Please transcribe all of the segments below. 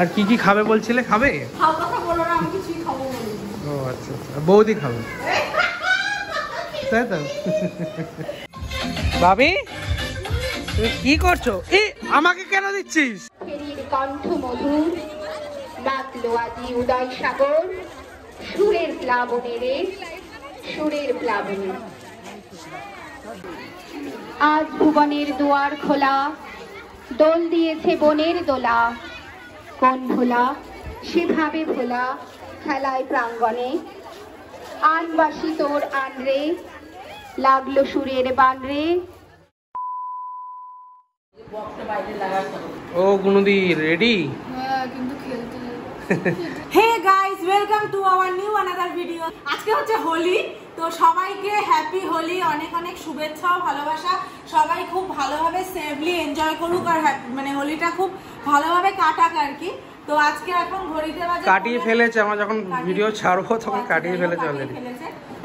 আর কি কি খাবে বলছিলে? খাবে? খাও কথা বলো না, আমি কিছুই খাবো বলি। ও আচ্ছা আচ্ছা, বৌদি খাবে তাই তো? ভাবি তুমি কি করছো? এই আমাকে কেন দিচ্ছিস? কণ্ঠ মধুর ডাকলো আজি উদয় সাগর, সুরের প্লাবনে রে, সুরের প্লাবনে। আজ ভুবনের দুয়ার খোলা, দোল দিয়েছে বনের দোলা। কোন ভোলা সেভাবে ভোলা খেলায় প্রাঙ্গণে। আনবাসী তোর আনরে, লাগলো সুরের বানরে। ও গুনুদি রেডি? হ্যাঁ কিন্তু খেলতে hey guys, welcome to our new another video. আজকে হচ্ছে হোলি, তো সবাইকে হ্যাপি হোলি, অনেক অনেক শুভেচ্ছা ও ভালোবাসা। সবাই খুব ভালোভাবে সেফলি এনজয় করুক আর মানে হোলিটা খুব ভালোভাবে কাটাক আর কি। তো আজকে এখন ঘড়িতে বাজে, কাটিয়ে ফেলেছে, আমরা যখন ভিডিও ছাড়বো তখন কাটিয়ে ফেলেছে অলরেডি।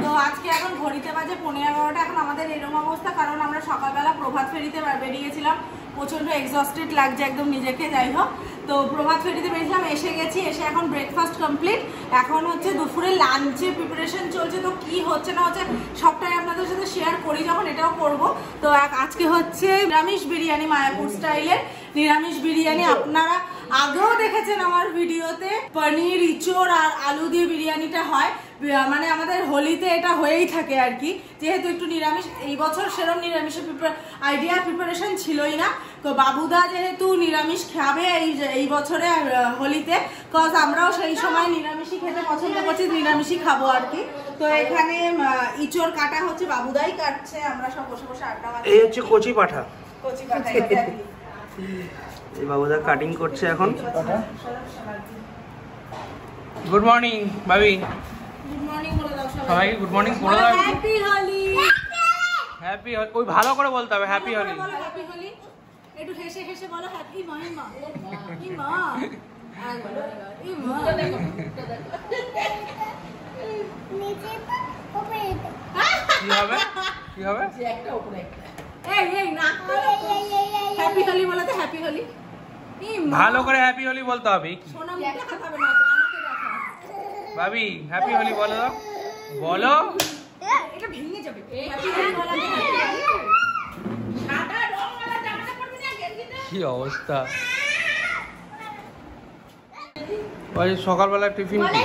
তো আজকে এখন ঘড়িতে বাজে 11:30। এখন আমাদের এরকম অবস্থা কারণ আমরা সকালবেলা প্রভাত ফেরিতে বেরিয়েছিলাম, প্রচন্ড এক্সস্টেড লাগছে একদম নিজেকে। যাই হোক, তো প্রভাত ফেরিতে বেরিয়েছিলাম, এসে গেছি, এসে এখন ব্রেকফাস্ট কমপ্লিট। এখন হচ্ছে দুপুরে লাঞ্চে প্রিপারেশন চলছে। তো কি হচ্ছে না হচ্ছে সবটাই আপনাদের সাথে শেয়ার করি, যখন এটাও করব। তো আজকে হচ্ছে নিরামিষ বিরিয়ানি, মায়াপুর স্টাইলের নিরামিষ বিরিয়ানি। আপনারা আগেও দেখেছেন আমার ভিডিওতে, পনির, ইঁচড় আর আলু দিয়ে বিরিয়ানিটা হয়, মানে আমাদের হোলিতে এটা হয়েই থাকে আর কি। যেহেতু একটু নিরামিষ, এই বছর সেরকম নিরামিষের প্রিপারেশন ছিলই না। তো বাবুদা যেহেতু নিরামিষ খাবে এই বছরে হোলিতে, কজ আমরাও সেই সময় নিরামিষই খেতে পছন্দ করছি, নিরামিষই খাবো আর কি। তো এখানে ইঁচড় কাটা হচ্ছে, বাবুদাই কাটছে, আমরা সব বসে বসে আড্ডা মারছি। এই হচ্ছে কচি পাঠা, কচি পাঠা এই বাবুদা কাটিং করছে এখন। গুড মর্নিং ভাবি। গুড মর্নিং বলে দাও সবাইকে, গুড মর্নিং বলে দাও। হ্যাপি হোলি। হ্যাপি হোলি, ওই ভালো করে বলতে হবে, হ্যাপি হোলি। হ্যাপি হোলি একটু হেসে হেসে বলো, হ্যাপি মহিমা ইমা ইমা। কি হবে কি হবে? এই এই না, হ্যাপি হোলি বলে তো, হ্যাপি হোলি। ভালো করে হ্যাপি হোলি বলতে হবে। সোনা মুখ দেখাতে হবে না, আমাকে দেখা। ভাবি হ্যাপি হোলি বলো দাও, বলো। এটা ভেঙে যাবে। হ্যাপি হোলি বলা যায়। সাদা রংওয়ালা জামাটা পরবি না, গেঞ্জিটা। কি অবস্থা! ওই সকালবেলা টিফিন কি?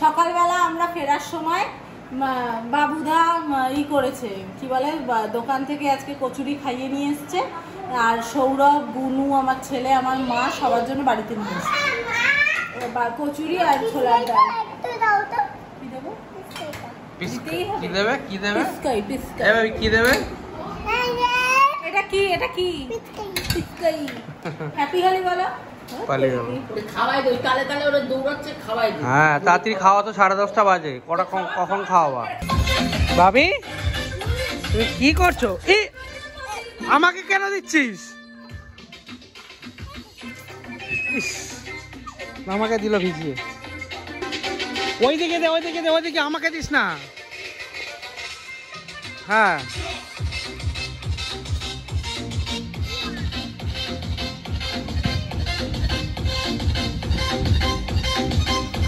সকালবেলা আমরা ফেরার সময় বাবুদা করেছে, কি বলে, দোকান থেকে আজকে কচুরি খাইয়ে নিয়ে এসছে। আর সৌরভ, গুনু, আমার ছেলে, আমার মা সবার জন্য বাড়িতে নিয়ে এসছে কচুরি আর ছোলার ডাল। কি দেবো? কি দেবে? কি দেবে? কি দেবে? এটা কি? এটা কি? পিচকাই। হ্যাপি হোলি বলো। হ্যাঁ তাড়াতাড়ি খাওয়া, তো 10:30 বাজে। কখন খাওয়াবা? ভাবি তুমি কি করছো? এই আমাকে কেন দিচ্ছিস? আমাকে দিল ভিজিয়ে। ওইদিকে দে, ওইদিকে দে, ওইদিকে, আমাকে দিস না। হ্যাঁ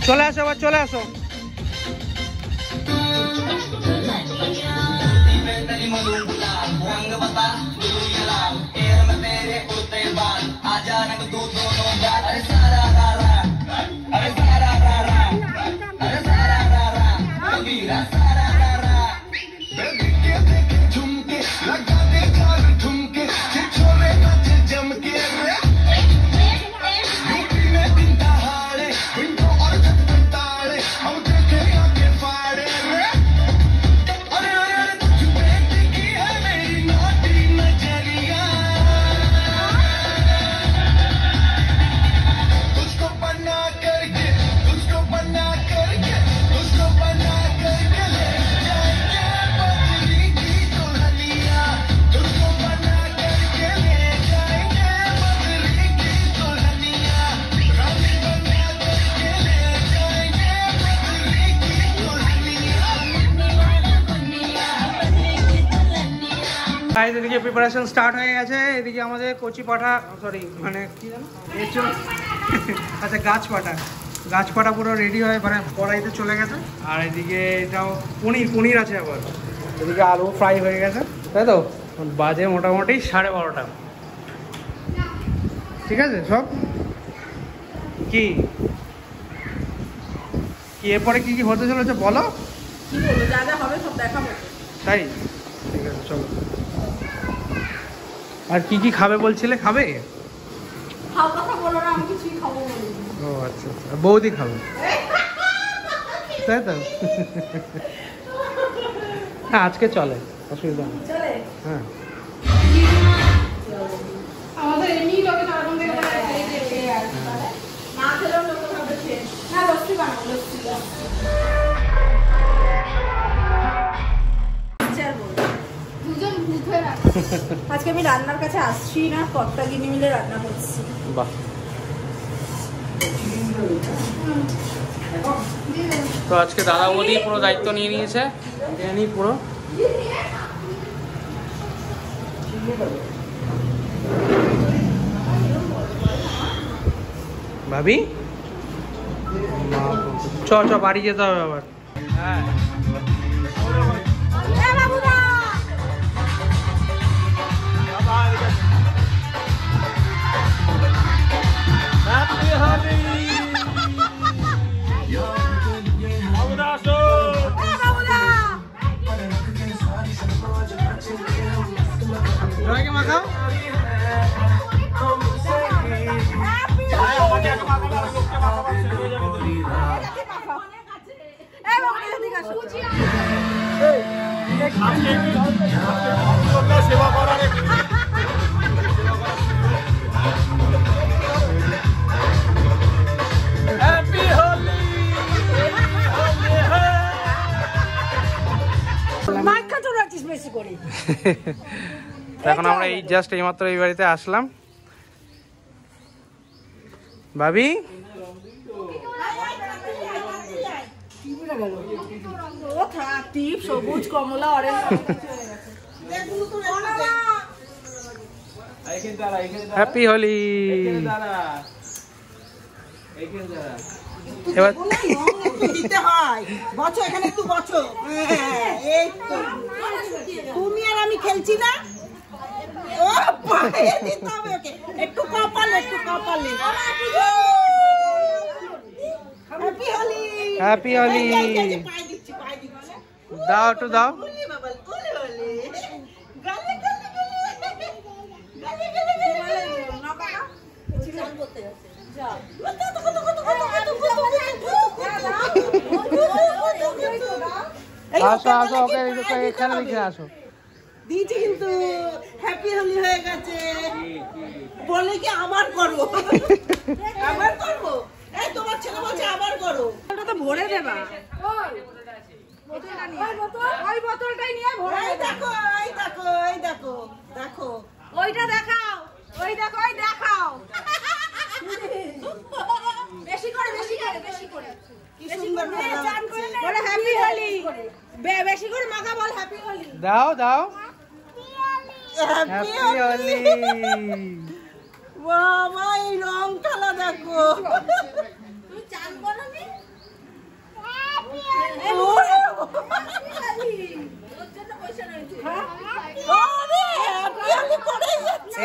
চলে আসো, আবার চলে আসো। গাইস এদিকে প্রিপারেশন স্টার্ট হয়ে গেছে। এদিকে আমাদের কচি পাঠা, সরি মানে কি জানো আচ্ছা গাছ পাঠা পুরো রেডি হয়ে মানে কড়াইতে চলে গেছে। আর এদিকে এটাও পনির আছে আবার। এদিকে আলু ফ্রাই হয়ে গেছে, তাই তো? বাজে মোটামুটি 12:30। ঠিক আছে সব কি এরপরে কি হতে চলেছে বলো? কি বলবো, যা যা হবে সব দেখাবো। তাই ঠিক আছে চলো। আর কি খাবে বলছিলে? খাবে খাও কথা বলো না, আমি কিছুই খাবো বলি। ও আচ্ছা আচ্ছা, বৌদি খাবে তাই তো? হ্যাঁ আজকে চলে, অসুবিধা নেই। চলে হ্যাঁ আমাদের এমনি লোকে সারাক্ষণ থেকে না খেলেও লোকে ভাবে খেয়ে। হ্যাঁ লস্যি বানাবো, লস্যি। আজকে আমি রান্নার কাছে আসছি না, কর্তাগিনি মিলে রান্না করছি। বাহ, তো আজকে দাদা বৌদি পুরো দায়িত্ব নিয়ে নিয়েছে, বিরিয়ানি পুরো। ভাবি চ বাড়ি যেতে হবে আবার। হ্যাঁ মাখাও। সেবা করার এখন আমরা এই জাস্ট এইমাত্র এই বাড়িতে আসলাম। ভাবি সবুজ কমলা অরেঞ্জ। হ্যাপি হোলি। এবার দিতে হয় বছো, এখানে একটু বছো। এই তো তুমি আর আমি খেলছি না। ও পায়ে দিতে হবে ওকে, একটু কপালে হ্যাপি হোলি। হ্যাপি হোলি। পায়ে দিচ্ছি দাও একটু দাও। হোলি বাবা, হোলি গালে চান করতে যাচ্ছে। যা আসো ওকে এখানে লিখে আসো। দিয়েছি কিন্তু হ্যাপি হোলি হয়ে গেছে। বলে কি আবার করবো? এই তোমার ছেলে বলছে আবার করো। ওটা তো ভরে দেবা। ওই বোতলটাই নিয়ে ভরে। এই দেখো দেখো ওইটা দেখাও, ওই দেখাও। বেশি করে কি সুন্দর বলে হ্যাপি হোলি। বেশি করে মাখা বল হ্যাপি হোলি। দাও হ্যাপি হোলি। বাবা এই রং খেলা দেখো। তুই চান করবি?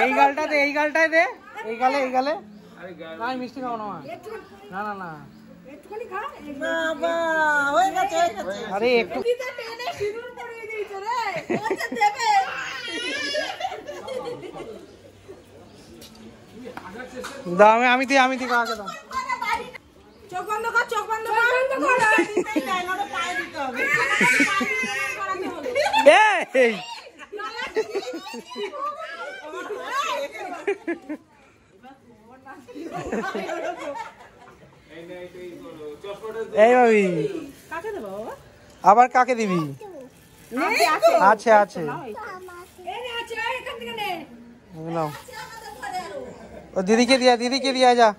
এই গালটাই দে। এই গালে না, মিষ্টি খাও না। না একটুখানি খা। বাবা হয়ে গেছে। আরে একটু টেনে সিঁদুর পরিয়ে দিয়েছে রে। ওকে দেবে। দাও, আমি দিই আগে দাও। চোখ বন্ধ কর। পায়ে দিতে হবে। এই ভাবি কাকে দেবো বাবা? আবার কাকে দিবি? আছে এখান থেকে নে। নাও। ও দিদিকে দিয়া যা।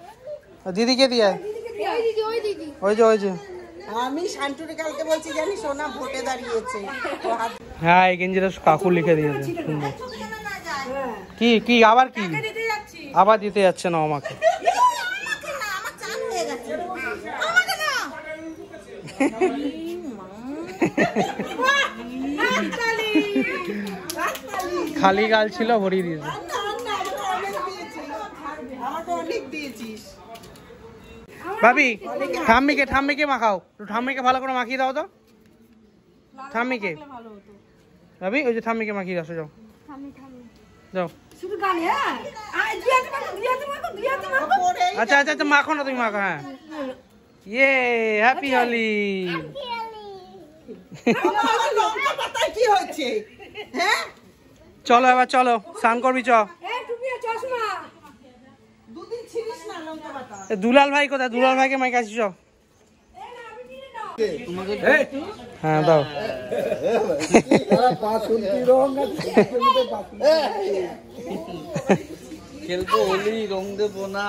দিদিকে দিয়া। ওই যে আমি শান্তুরে কালকে বলছি জানি সোনা ভোটে দাঁড়িয়েছে হ্যাঁ এই গেঞ্জিটা কাকু লিখে দিয়েছে সুন্দর। কি কি আবার কি আবার দিতে যাচ্ছে না আমাকে। খালি গাল ছিল ভরিয়ে দিয়েছে। ভাবি ঠাম্মিকে মাখাও, ঠাম্মিকে ভালো করে মাখিয়ে দাও তো। ঠাম্মিকে ভাবি ওই যে ঠাম্মিকে মাখিয়ে আসো, যাও যাও। আচ্ছা আচ্ছা আচ্ছা মাখো না তুমি, মাখো। হ্যাঁ ইয়ে হ্যাপি হোলি। কি হচ্ছে? হ্যাঁ চলো এবার চলো স্নান করবি চ। দুলাল ভাই কোথায়? দুলাল ভাইকে মাইক আসি চ। হ্যাঁ দাও। খেলবো হোলি, রং দেবো না।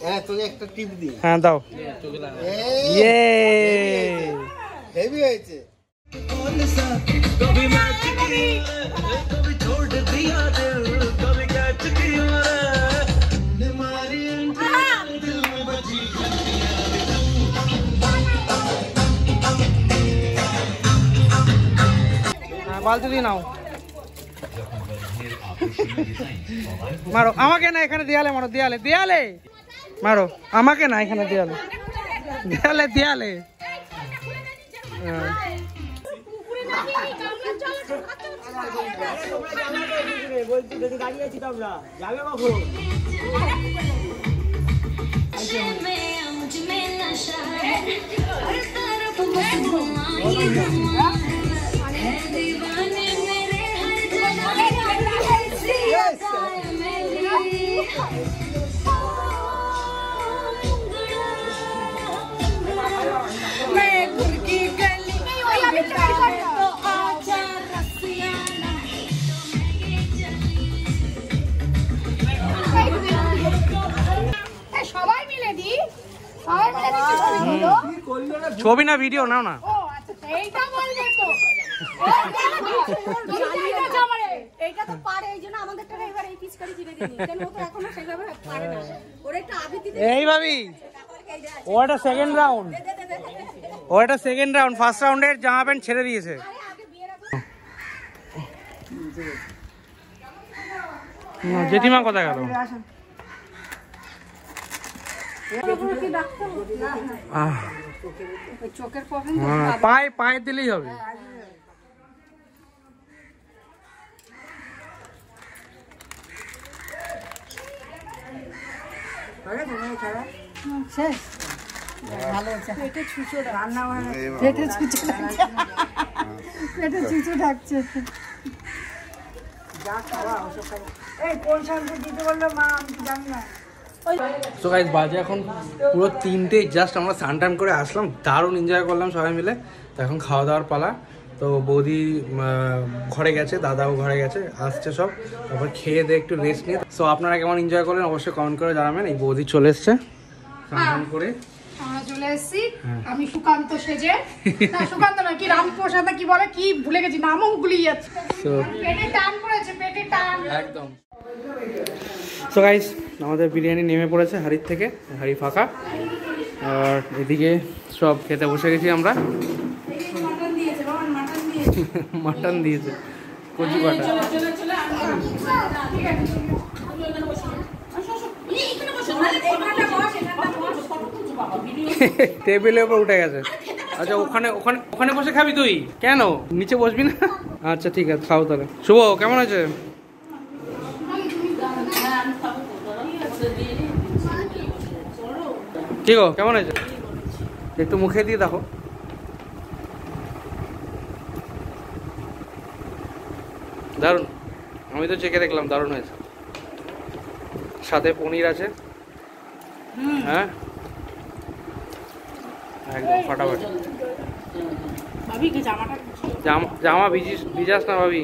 হ্যাঁ তোকে একটা টিপ দিই। হ্যাঁ দাও। ইয়ে হেভি হয়েছে। বালতি দিয়ে নাও, মারো। আমাকে না, এখানে দেয়ালে মারো, দেয়ালে দেয়ালে মারো। আমাকে না, এখানে দেয়ালে দেয়ালে দেয়ালে। সবাই মিলে দি, সবাই মিলে ছবি না ভিডিও নাও না। ও আচ্ছা এইটা বলবে তো। এইটা তো পারে, এই জন্য আমাদের টাকা এবার এই পিচকারি কিনে দিই, কেন ও তো এখনো সেভাবে পারে না। ওর একটা আবৃত্তি এই ভাবি ও একটা সেকেন্ড রাউন্ড, ও একটা সেকেন্ড রাউন্ড, ফার্স্ট রাউন্ডের জামা প্যান্ট ছেড়ে দিয়েছে। জেঠিমা কোথায় গেল? পায়ে দিলেই হবে। সো গাইস বাজে এখন পুরো 3টে, জাস্ট আমরা স্নান টান করে আসলাম, দারুণ এনজয় করলাম সবাই মিলে। তো এখন খাওয়া দাওয়ার পালা। তো বৌদি ঘরে গেছে, দাদাও ঘরে গেছে, আসছে সব। তারপর খেয়ে দিয়ে একটু রেস্ট নিয়ে। সো আপনারা কেমন এনজয় করলেন অবশ্যই কমেন্ট করে জানাবেন। এই বৌদি চলে এসছে স্নান টান করে। আমরা চলে এসেছি, আমি সুকান্ত সেজে, না সুকান্ত নয়, কি রামপ্রসাদ কি বলে, কি ভুলে গেছি, নামও গুলিয়ে যাচ্ছে। পেটে টান পড়েছে, পেটে টান একদম। সো গাইস আমাদের বিরিয়ানি নেমে পড়েছে হাড়ির থেকে, হাড়ি ফাঁকা। আর এদিকে সব খেতে বসে গেছি আমরা। মাটন দিয়েছে, কচু কাটা। টেবিলের উপর উঠে গেছে। আচ্ছা ওখানে ওখানে ওখানে বসে খাবি তুই? কেন নিচে বসবি না? আচ্ছা ঠিক আছে খাও তাহলে। শুভ কেমন আছে? কি গো কেমন আছে? একটু মুখে দিয়ে দেখো। দারুণ, আমি তো চেখে দেখলাম, দারুণ হয়েছে। সাথে পনির আছে। হ্যাঁ একদম ফাটাফাটি। জামা ভিজাস না ভাবি।